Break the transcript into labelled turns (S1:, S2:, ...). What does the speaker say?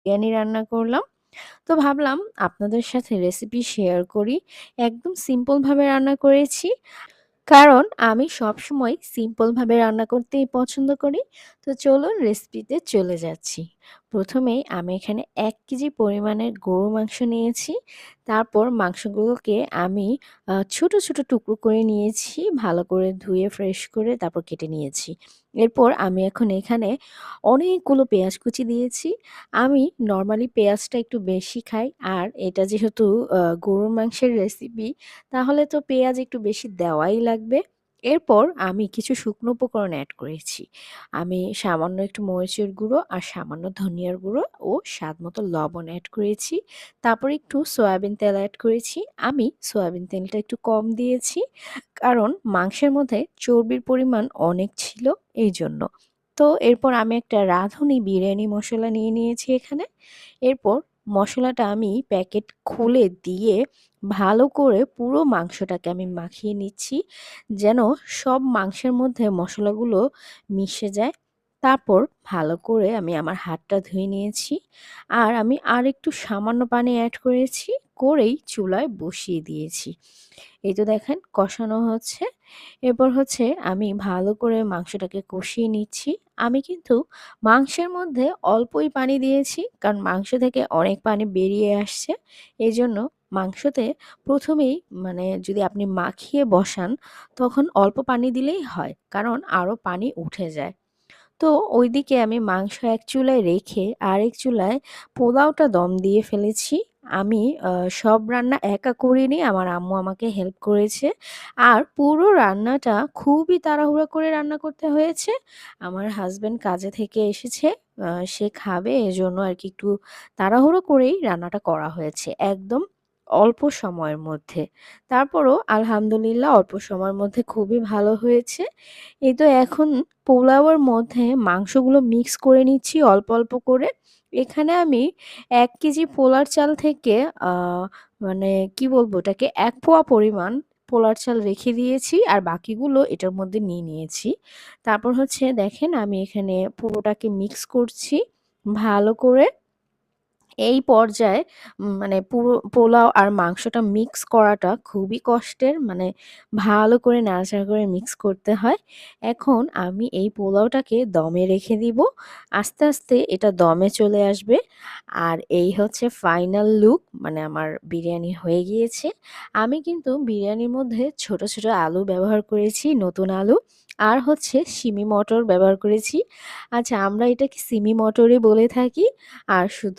S1: বিরিয়ানি রান্না করলাম। তো ভাবলাম আপনাদের সাথে রেসিপি শেয়ার করি। একদম সিম্পল ভাবে রান্না করেছি। কারণ আমি সবসময় সিম্পল ভাবে রান্না করতেই পছন্দ করি। তো চলুন রেসিপিতে চলে যাচ্ছি। ১ম এই আমি এখানে ১ কেজি পরিমাণের গরু মাংস নিয়েছি। তারপর মাংসগুলোকে আমি ছোট, ছোট টুকরো করে নিয়েছি। ভালো করে ধুয়ে ফ্রেশ করে তারপর কেটে নিয়েছি। এরপর আমি এখন এখানে অনেকগুলো পেঁয়াজ কুচি দিয়েছি। আমি নরমালি পেঁয়াজটা একটু বেশি খাই। আর এটা যেহেতু গরুর মাংসের রেসিপি তাহলে তো পেঁয়াজ একটু বেশি দেওয়াই লাগবে। এরপর আমি কিছু শুকনো উপকরণ এড করেছি। আমি সামান্য একটু মরিচের গুঁড়ো আর সামান্য ধনিয়ার গুঁড়ো ও স্বাদমতো লবণ এড করেছি। তারপর একটু সয়াবিন তেল এড করেছি। আমি সয়াবিন তেলটা একটু কম দিয়েছি। কারণ মাংসের মধ্যে চর্বির পরিমাণ অনেক ছিল এইজন্য। তো এরপর আমি একটা রাঁধুনি বিরিয়ানি মসলা নিয়ে নিয়েছি এখানে। এরপর মসলাটা আমি প্যাকেট খুলে দিয়ে ভালো করে পুরো মাংসটাকে আমি মাখিয়ে নিচ্ছি যেন সব মাংসের মধ্যে মশলাগুলো মিশে যায়। তারপর ভালো করে আমি আমার হাতটা ধুয়ে নিয়েছি। আর আমি আরেকটু সামান্য পানি এড করেছি, করেই চুলায় বসিয়ে দিয়েছি। এই তো দেখেন কষানো হচ্ছে। এরপর হচ্ছে আমি ভালো করে মাংসটাকে কষিয়ে নিচ্ছি। আমি কিন্তু মাংসের মধ্যে অল্পই পানি দিয়েছি। কারণ মাংস থেকে অনেক পানি বেরিয়ে আসছে। এজন্য মাংসতে ১ম এই মানে যদি আপনি মাখিয়ে বসান তখন অল্প পানি দিলেই হয়। কারণ আরো পানি উঠে যায়। তো ওইদিকে আমি মাংস এক চুলায় রেখে আরেক চুলায় পোলাওটা দম দিয়ে ফেলেছি। আমি সব রান্না একা করিনি, আমার আম্মু আমাকে হেল্প করেছে। আর পুরো রান্নাটা খুবই তাড়াহুড়া করে রান্না করতে হয়েছে। আমার হাসব্যান্ড কাজে থেকে এসেছে, সে খাবে এজন্য আরকি একটু তাড়াহুড়ো করেই রান্নাটা করা হয়েছে একদম অল্প সময়ের মধ্যে। তারপরও আলহামদুলিল্লাহ অল্প সময়ের মধ্যে খুবই ভালো হয়েছে। এই তো এখন পোলাওয়ের মধ্যে মাংসগুলো মিক্স করে নিচ্ছি অল্প, অল্প করে। এখানে আমি ১ কেজি পোলার চাল থেকে আ মানে কি বলবো ওটাকে ১ পোয়া পরিমাণ পোলার চাল রেখে দিয়েছি আর বাকিগুলো এটার মধ্যে নিয়ে নিয়েছি। তারপর হচ্ছে দেখেন আমি এখানে পুরোটাকে মিক্স করছি ভালো করে। এই পর্যায়ে মানে পুরো পোলাও আর মাংসটা মিক্স করাটা খুবই কষ্টের। মানে ভালো করে নাড়াচাড়া করে মিক্স করতে হয়। এখন আমি এই পোলাওটাকে দমে রেখে দিব। আস্তে, আস্তে এটা দমে চলে আসবে। আর এই হচ্ছে ফাইনাল লুক, মানে আমার বিরিয়ানি হয়ে গিয়েছে। আমি কিন্তু বিরিয়ানির মধ্যে ছোট, ছোট আলু ব্যবহার করেছি, নতুন আলু। আর হচ্ছে সিমি মটর ব্যবহার করেছি। আচ্ছা আমরা এটাকে সিমি মটরই বলে থাকি। আর শুধু